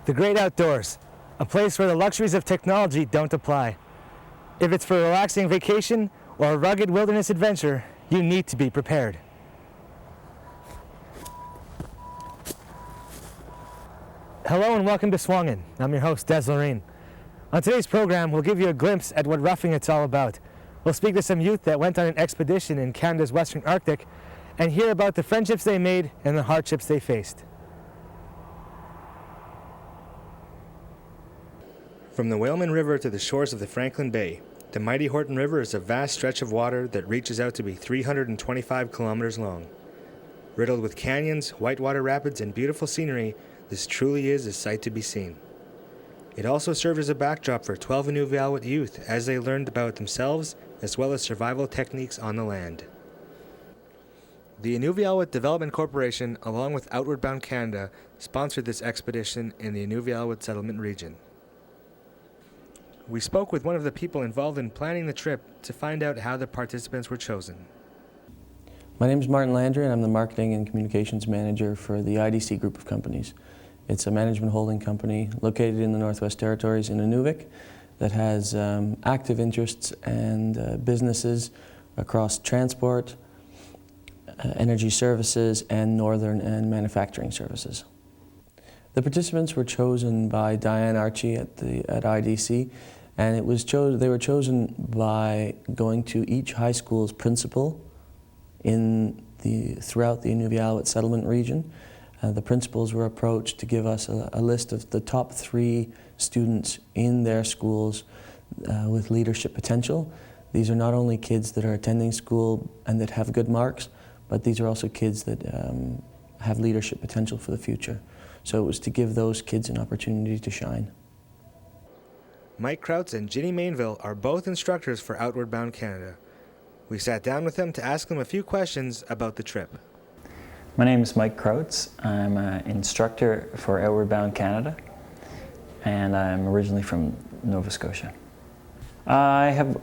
The great outdoors, a place where the luxuries of technology don't apply. If it's for a relaxing vacation or a rugged wilderness adventure, you need to be prepared. Hello and welcome to SUAANGAN. I'm your host, Des Lorraine. On today's program, we'll give you a glimpse at what roughing it's all about. We'll speak to some youth that went on an expedition in Canada's Western Arctic and hear about the friendships they made and the hardships they faced. From the Whaleman River to the shores of the Franklin Bay, the mighty Horton River is a vast stretch of water that reaches out to be 325 kilometers long. Riddled with canyons, whitewater rapids, and beautiful scenery, this truly is a sight to be seen. It also served as a backdrop for 12 Inuvialuit youth as they learned about themselves as well as survival techniques on the land. The Inuvialuit Development Corporation, along with Outward Bound Canada, sponsored this expedition in the Inuvialuit settlement region. We spoke with one of the people involved in planning the trip to find out how the participants were chosen. My name is Martin Landry and I'm the Marketing and Communications Manager for the IDC group of companies. It's a management holding company located in the Northwest Territories in Inuvik that has active interests and businesses across transport, energy services, and northern and manufacturing services. The participants were chosen by Diane Archie at IDC, and they were chosen by going to each high school's principal throughout the Inuvialuit settlement region. The principals were approached to give us a list of the top 3 students in their schools with leadership potential. These are not only kids that are attending school and that have good marks, but these are also kids that have leadership potential for the future. So it was to give those kids an opportunity to shine. Mike Krautz and Ginny Mainville are both instructors for Outward Bound Canada. We sat down with them to ask them a few questions about the trip. My name is Mike Krautz. I'm an instructor for Outward Bound Canada, and I'm originally from Nova Scotia. I have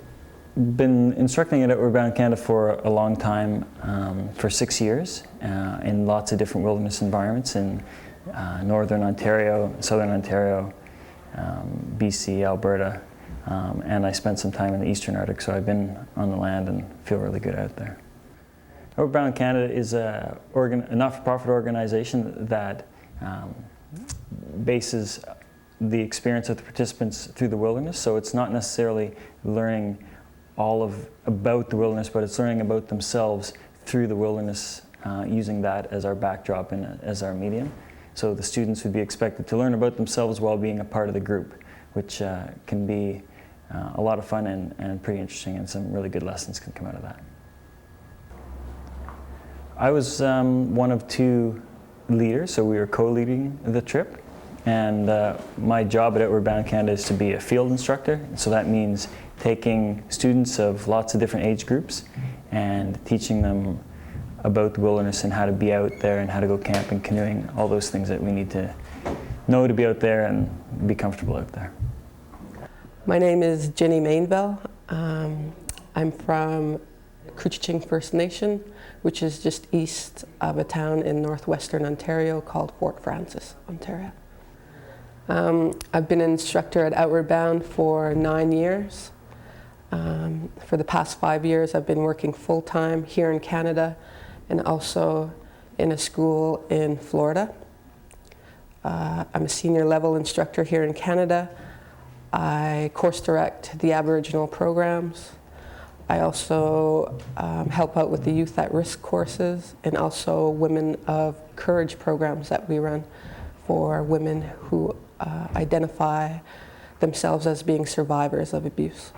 been instructing at Outward Bound Canada for a long time, for 6 years, in lots of different wilderness environments in Northern Ontario, Southern Ontario, BC, Alberta, and I spent some time in the Eastern Arctic, so I've been on the land and feel really good out there. Outward Bound Canada is a not-for-profit organization that bases the experience of the participants through the wilderness, so it's not necessarily learning about the wilderness, but it's learning about themselves through the wilderness, using that as our backdrop and as our medium. So the students would be expected to learn about themselves while being a part of the group, which can be a lot of fun and pretty interesting, and some really good lessons can come out of that. I was one of 2 leaders, so we were co-leading the trip, and my job at Outward Bound Canada is to be a field instructor, so that means taking students of lots of different age groups and teaching them about the wilderness and how to be out there and how to go camping, canoeing, all those things that we need to know to be out there and be comfortable out there. My name is Ginny Mainville. I'm from Couchiching First Nation, which is just east of a town in northwestern Ontario called Fort Frances, Ontario. I've been an instructor at Outward Bound for 9 years. For the past 5 years, I've been working full-time here in Canada and also in a school in Florida. I'm a senior level instructor here in Canada. I course direct the Aboriginal programs. I also help out with the Youth at Risk courses and also Women of Courage programs that we run for women who identify themselves as being survivors of abuse.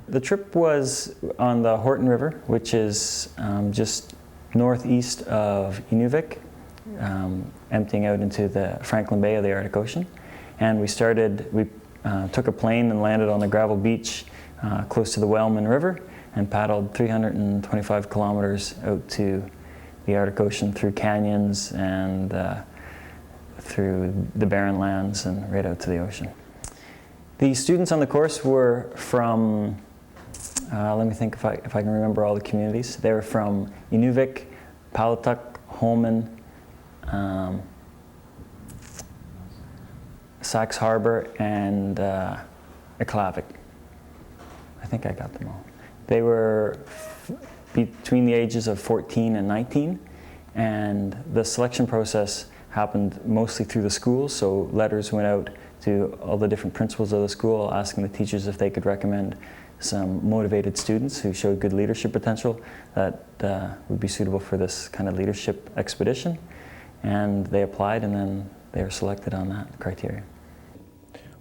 The trip was on the Horton River, which is just northeast of Inuvik, emptying out into the Franklin Bay of the Arctic Ocean. And we took a plane and landed on the gravel beach close to the Whaleman River and paddled 325 kilometers out to the Arctic Ocean through canyons and through the barren lands and right out to the ocean. The students on the course were from, let me think if I can remember all the communities. They were from Inuvik, Palatuk, Holman, Sax Harbor, and Aklavik. I think I got them all. They were between the ages of 14 and 19, and the selection process happened mostly through the schools, so letters went out to all the different principals of the school asking the teachers if they could recommend some motivated students who showed good leadership potential that would be suitable for this kind of leadership expedition. And they applied, and then they were selected on that criteria.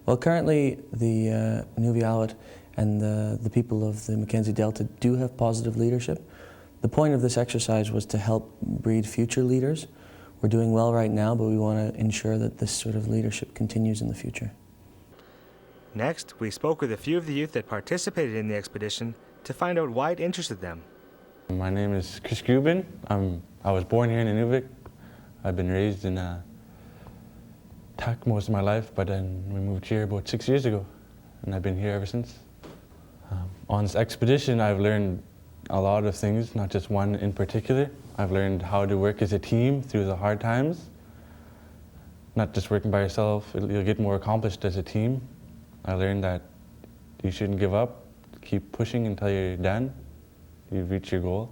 Well, currently the Inuvialuit and the people of the Mackenzie Delta do have positive leadership. The point of this exercise was to help breed future leaders. We're doing well right now, but we want to ensure that this sort of leadership continues in the future. Next, we spoke with a few of the youth that participated in the expedition to find out why it interested them. My name is Chris Grubin. I was born here in Inuvik. I've been raised in Tak most of my life, but then we moved here about 6 years ago, and I've been here ever since. On this expedition, I've learned a lot of things, not just one in particular. I've learned how to work as a team through the hard times. Not just working by yourself, you'll get more accomplished as a team. I learned that you shouldn't give up, keep pushing until you're done, you've reached your goal.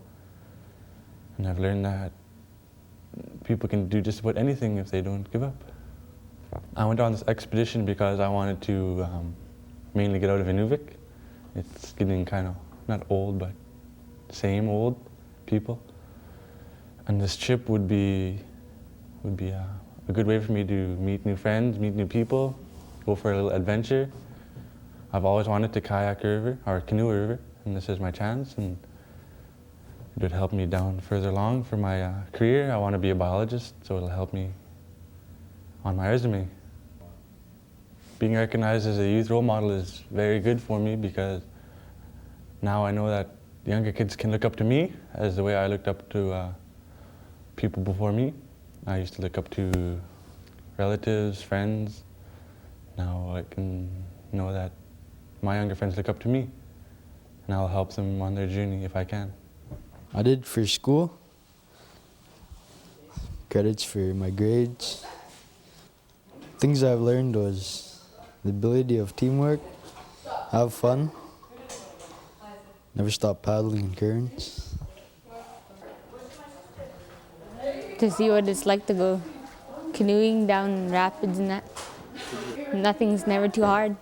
And I've learned that people can do just about anything if they don't give up. I went on this expedition because I wanted to mainly get out of Inuvik. It's getting kind of, not old, but same old people. And this trip would be a good way for me to meet new friends, meet new people, go for a little adventure. I've always wanted to kayak a river, or canoe a river, and this is my chance, and it would help me down further along for my career. I want to be a biologist, so it'll help me on my resume. Being recognized as a youth role model is very good for me because now I know that younger kids can look up to me as the way I looked up to people before me. I used to look up to relatives, friends. Now I can know that my younger friends look up to me, and I'll help them on their journey if I can. I did for school, credits for my grades. Things I've learned was the ability of teamwork, have fun, never stop paddling in currents. To see what it's like to go canoeing down rapids and that. Nothing's never too hard.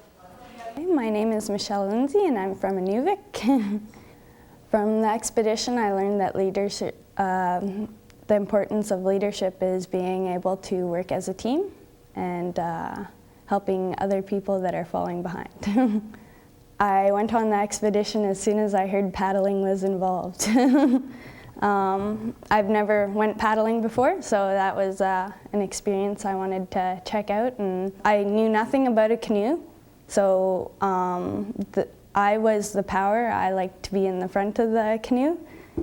My name is Michelle Lindsay and I'm from Inuvik. From the expedition I learned that leadership, the importance of leadership is being able to work as a team and helping other people that are falling behind. I went on the expedition as soon as I heard paddling was involved. I've never went paddling before, so that was an experience I wanted to check out. And I knew nothing about a canoe, so I was the power. I like to be in the front of the canoe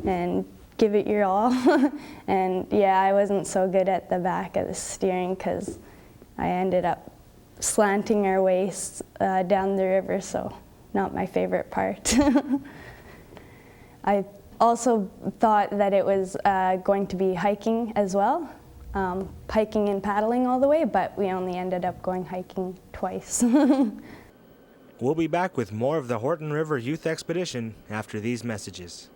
and give it your all. And yeah, I wasn't so good at the back of the steering because I ended up slanting our waist down the river, so not my favorite part. I also thought that it was going to be hiking as well, hiking and paddling all the way, but we only ended up going hiking twice. We'll be back with more of the Horton River Youth Expedition after these messages.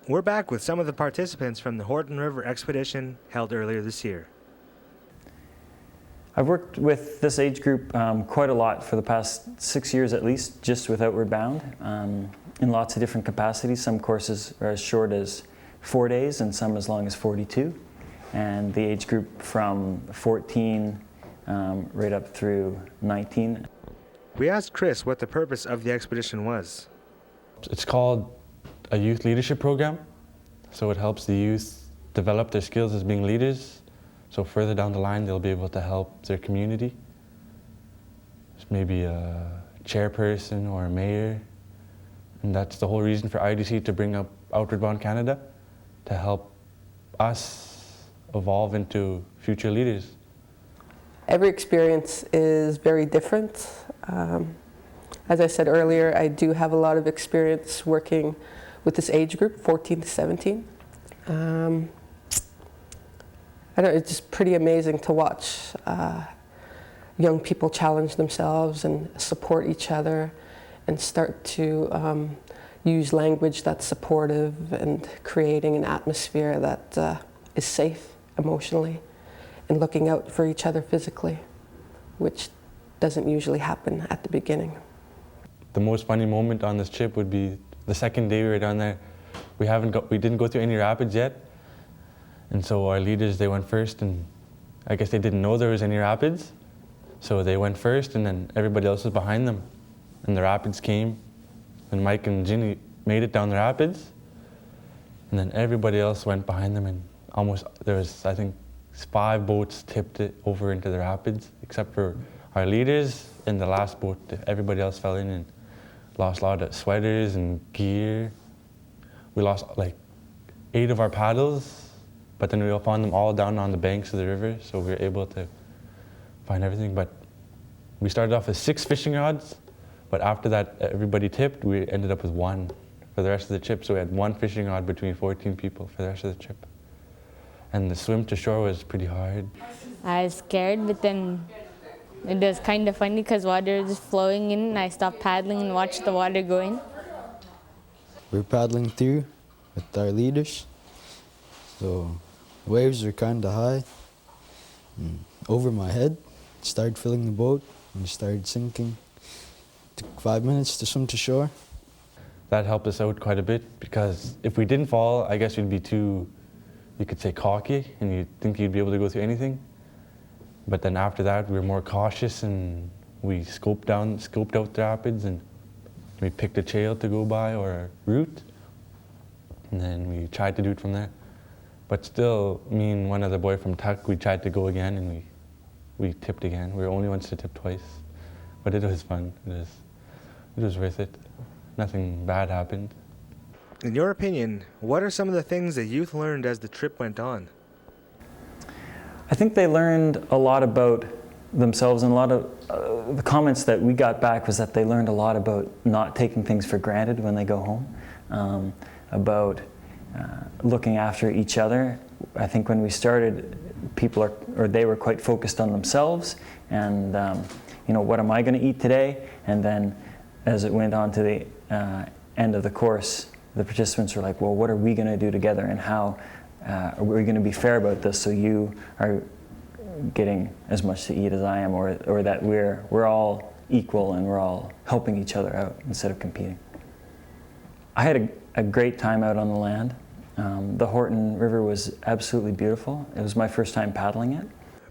We're back with some of the participants from the Horton River Expedition held earlier this year. I've worked with this age group quite a lot for the past 6 years at least, just with Outward Bound, in lots of different capacities. Some courses are as short as 4 days and some as long as 42. And the age group from 14 right up through 19. We asked Chris what the purpose of the expedition was. It's called a youth leadership program, so it helps the youth develop their skills as being leaders, so further down the line they'll be able to help their community. There's maybe a chairperson or a mayor, and that's the whole reason for IDC to bring up Outward Bound Canada, to help us evolve into future leaders. Every experience is very different. As I said earlier, I do have a lot of experience working with this age group, 14 to 17. I don't know, it's just pretty amazing to watch young people challenge themselves and support each other and start to use language that's supportive and creating an atmosphere that is safe emotionally and looking out for each other physically, which doesn't usually happen at the beginning. The most funny moment on this trip would be the second day we were down there. We didn't go through any rapids yet, and so our leaders, they went first, and I guess they didn't know there was any rapids, so they went first, and then everybody else was behind them. And the rapids came, and Mike and Ginny made it down the rapids, and then everybody else went behind them, and there was, I think, 5 boats tipped it over into the rapids, except for our leaders. In the last boat, everybody else fell in and lost a lot of sweaters and gear. We lost like 8 of our paddles, but then we found them all down on the banks of the river, so we were able to find everything. But we started off with 6 fishing rods, but after that everybody tipped, we ended up with 1 for the rest of the trip, so we had 1 fishing rod between 14 people for the rest of the trip. And the swim to shore was pretty hard. I was scared, but then it was kind of funny because water was flowing in and I stopped paddling and watched the water go in. We're paddling through with our leaders, so waves were kind of high. And over my head, started filling the boat and started sinking. Took 5 minutes to swim to shore. That helped us out quite a bit, because if we didn't fall, I guess we'd be too, you could say, cocky, and you'd think you'd be able to go through anything. But then after that, we were more cautious, and we scoped out the rapids, and we picked a trail to go by or a route, and then we tried to do it from there. But still, me and one other boy from Tuck, we tried to go again, and we tipped again. We were only ones to tip twice, but it was fun. It was worth it. Nothing bad happened. In your opinion, what are some of the things the youth learned as the trip went on? I think they learned a lot about themselves, and a lot of the comments that we got back was that they learned a lot about not taking things for granted when they go home, about looking after each other. I think when we started, they were quite focused on themselves and what am I going to eat today? And then as it went on to the end of the course, the participants were like, well, what are we going to do together, and how are we going to be fair about this, so you are getting as much to eat as I am, or that we're all equal and we're all helping each other out instead of competing. I had a great time out on the land. The Horton River was absolutely beautiful. It was my first time paddling it.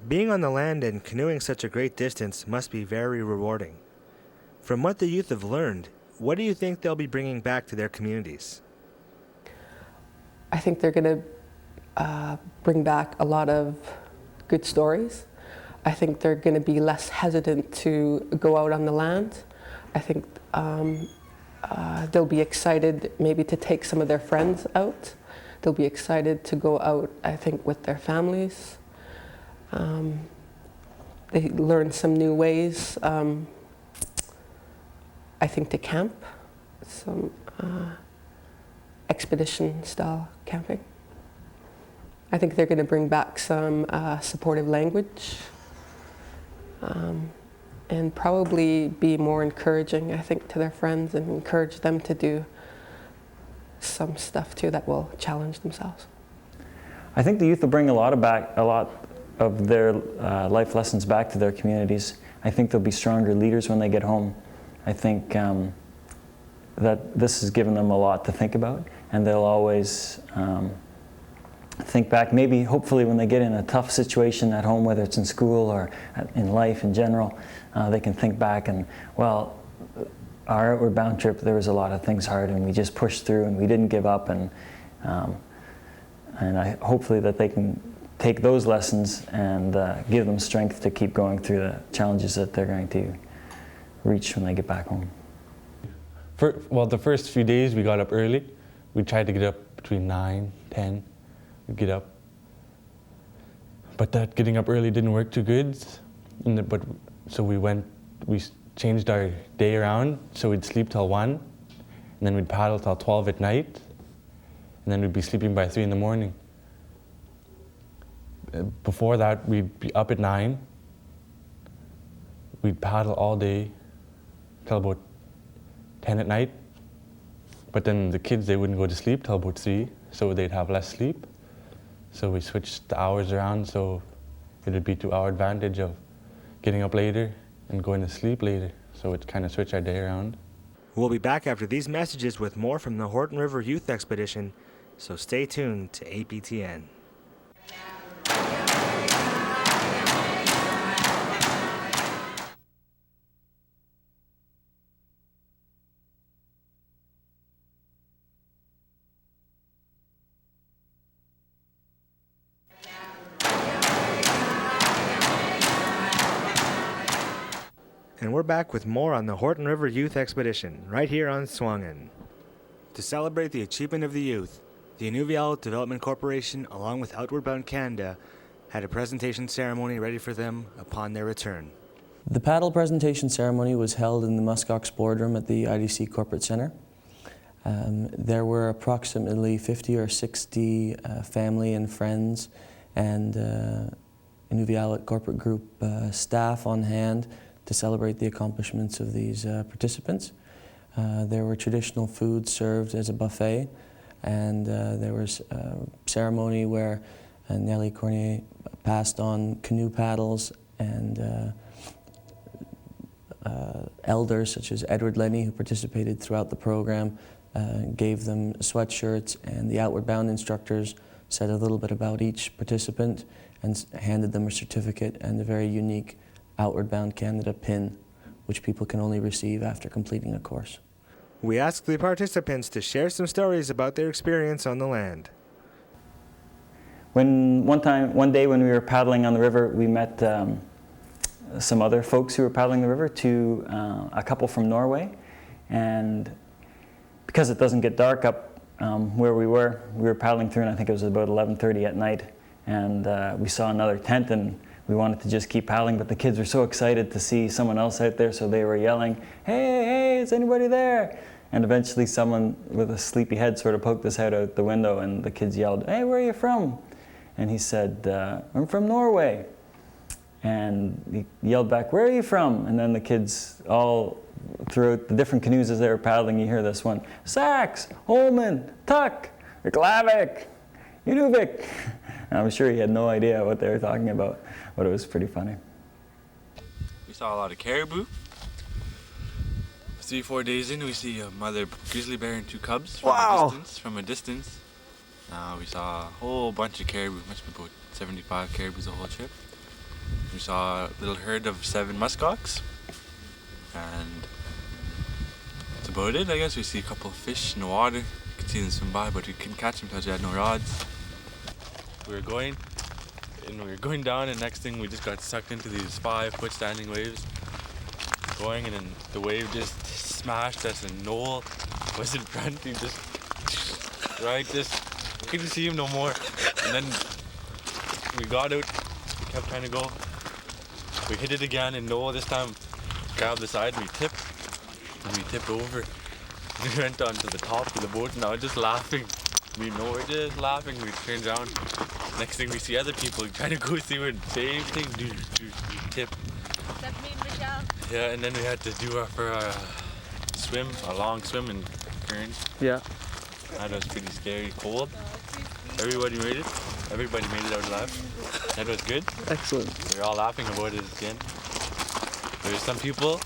Being on the land and canoeing such a great distance must be very rewarding. From what the youth have learned, what do you think they'll be bringing back to their communities? I think they're going to bring back a lot of good stories. I think they're going to be less hesitant to go out on the land. I think they'll be excited maybe to take some of their friends out. They'll be excited to go out, I think, with their families. They learn some new ways, I think, to camp, some expedition-style camping. I think they're going to bring back some supportive language and probably be more encouraging, I think, to their friends, and encourage them to do some stuff too that will challenge themselves. I think the youth will bring a lot of their life lessons back to their communities. I think they'll be stronger leaders when they get home. I think that this has given them a lot to think about, and they'll always think back, maybe hopefully when they get in a tough situation at home, whether it's in school or in life in general, they can think back and, well, our outward bound trip, there was a lot of things hard, and we just pushed through and we didn't give up, and hopefully that they can take those lessons and give them strength to keep going through the challenges that they're going to reach when they get back home. The first few days we got up early. We tried to get up between 9, 10. We'd get up, But that getting up early didn't work too good. So we changed our day around, so we'd sleep till 1, and then we'd paddle till 12 at night, and then we'd be sleeping by 3 in the morning. Before that, we'd be up at 9. We'd paddle all day till about 10 at night. But then the kids, they wouldn't go to sleep till about 3, so they'd have less sleep. So we switched the hours around, so it would be to our advantage of getting up later and going to sleep later. So it kind of switched our day around. We'll be back after these messages with more from the Horton River Youth Expedition, so stay tuned to APTN. And we're back with more on the Horton River Youth Expedition, right here on SUAANGAN. To celebrate the achievement of the youth, the Inuvialuit Development Corporation, along with Outward Bound Canada, had a presentation ceremony ready for them upon their return. The paddle presentation ceremony was held in the Muskox boardroom at the IDC Corporate Centre. There were approximately 50 or 60 family and friends and Inuvialuit corporate group staff on hand to celebrate the accomplishments of these participants. There were traditional foods served as a buffet, and there was a ceremony where Nellie Cornier passed on canoe paddles, and elders such as Edward Lennie, who participated throughout the program, gave them sweatshirts, and the Outward Bound instructors said a little bit about each participant and handed them a certificate and a very unique Outward Bound Canada pin, which people can only receive after completing a course. We asked the participants to share some stories about their experience on the land. One day when we were paddling on the river, we met some other folks who were paddling the river, a couple from Norway, and because it doesn't get dark up where we were paddling through, and I think it was about 11:30 at night, and we saw another tent, and we wanted to just keep paddling, but the kids were so excited to see someone else out there, so they were yelling, "Hey, hey, is anybody there?" And eventually someone with a sleepy head sort of poked us out the window, and the kids yelled, "Hey, where are you from?" And he said, "I'm from Norway." And he yelled back, "Where are you from?" And then the kids all throughout the different canoes as they were paddling, you hear this one, "Sax, Holman, Tuck, Glavik, Inuvik." And I'm sure he had no idea what they were talking about, but it was pretty funny. We saw a lot of caribou. 3-4 days in, we see a mother grizzly bear and 2 cubs from a distance. We saw a whole bunch of caribou, must be about 75 caribous the whole trip. We saw a little herd of 7 muskox, and that's about it, I guess. We see a couple of fish in the water. You could see them swim by, but we couldn't catch them because we had no rods. We were going down, and next thing we just got sucked into these 5-foot standing waves. Going, and then the wave just smashed us, and Noel was in front. He just couldn't see him no more. And then we got out, kept trying to go. We hit it again, and Noel this time grabbed the side, and we tipped over. We went onto the top of the boat, and I was just laughing. We were just laughing. We turned around. Next thing we see other people trying to go see what same thing. Tip. Except me and Michelle. Yeah, and then we had to do a swim, a long swim in current. Yeah. That was pretty scary, cold. Everybody made it. Everybody made it out alive. That was good. Excellent. We were all laughing about it again. There were some people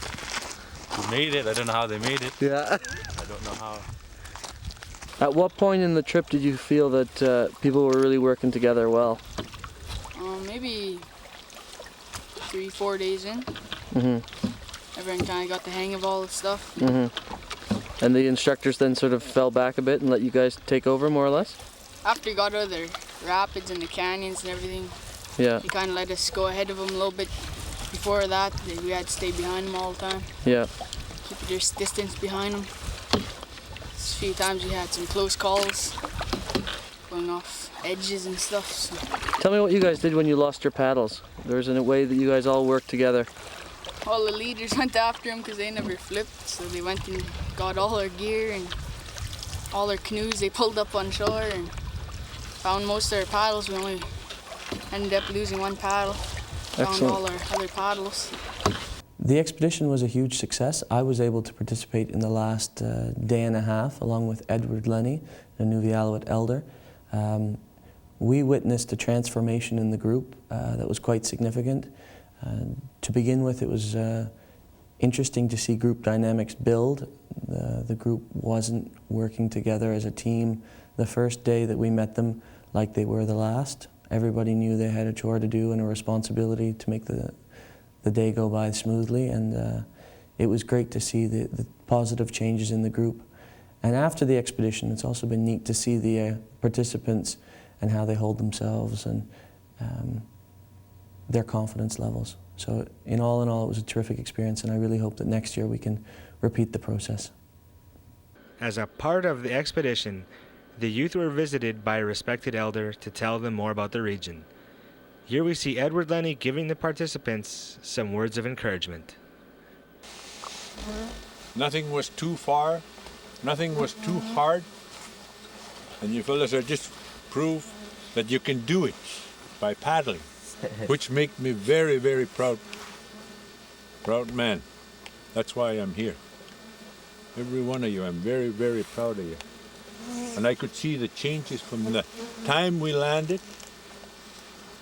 who made it. I don't know how they made it. Yeah. I don't know how. At what point in the trip did you feel that people were really working together well? Maybe 3-4 days in. Everyone kind of got the hang of all the stuff. And the instructors then sort of fell back a bit and let you guys take over more or less? After we got out of the rapids and the canyons and everything, Yeah. he kind of let us go ahead of them a little bit. Before that, we had to stay behind them all the time. Yeah. Keep your distance behind them. A few times we had some close calls when paddling off edges and stuff. So. Tell me what you guys did when you lost your paddles. There's a way that you guys all worked together. All the leaders went after them because they never flipped, so they went and got all their gear and all their canoes. They pulled up on shore and found most of their paddles. We only ended up losing one paddle. Found all our other paddles. The expedition was a huge success. I was able to participate in the last day and a half along with Edward Lennie, an Inuvialuit elder. We witnessed a transformation in the group that was quite significant. To begin with, it was interesting to see group dynamics build. The group wasn't working together as a team the first day that we met them like they were the last. Everybody knew they had a chore to do and a responsibility to make the day go by smoothly, and it was great to see the positive changes in the group. And after the expedition, it's also been neat to see the participants and how they hold themselves and their confidence levels. So in all, it was a terrific experience, and I really hope that next year we can repeat the process. As a part of the expedition, the youth were visited by a respected elder to tell them more about the region. Here we see Edward Lennie giving the participants some words of encouragement. Nothing was too far, nothing was too hard, and you fellas are just proof that you can do it by paddling, which makes me very, very proud man. That's why I'm here. Every one of you, I'm very, very proud of you. And I could see the changes from the time we landed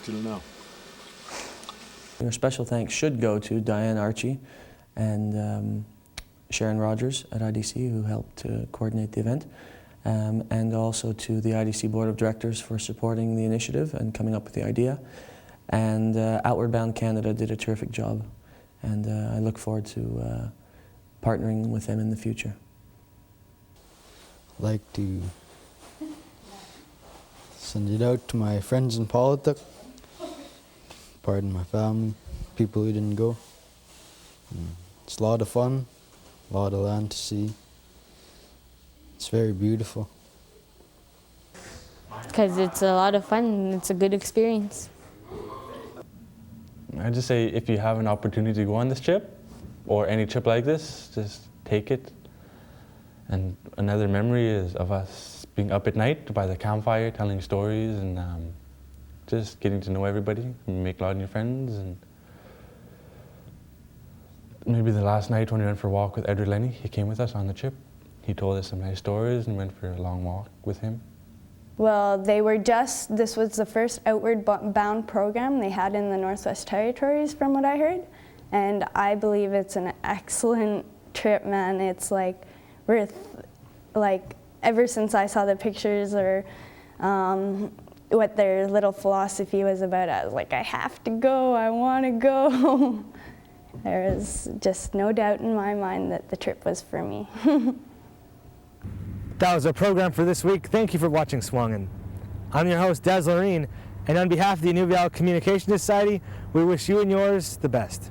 till now. Our special thanks should go to Diane Archie and Sharon Rogers at IDC, who helped to coordinate the event, and also to the IDC Board of Directors for supporting the initiative and coming up with the idea. And Outward Bound Canada did a terrific job, and I look forward to partnering with them in the future. I'd like to send it out to my friends in politics, pardon my family, people who didn't go. It's a lot of fun, a lot of land to see. It's very beautiful. Because it's a lot of fun and it's a good experience. I'd just say if you have an opportunity to go on this trip, or any trip like this, just take it. And another memory is of us being up at night by the campfire, telling stories, and just getting to know everybody, and make a lot of new friends. And maybe the last night when we went for a walk with Edward Lennie, he came with us on the trip. He told us some nice stories and went for a long walk with him. Well, this was the first outward bound program they had in the Northwest Territories, from what I heard. And I believe it's an excellent trip, man. It's like, ever since I saw the pictures or what their little philosophy was about, I was like, I have to go, I want to go. There was just no doubt in my mind that the trip was for me. That was our program for this week. Thank you for watching SUAANGAN. I'm your host, Des Loreen, and on behalf of the Inuvialuit Communication Society, we wish you and yours the best.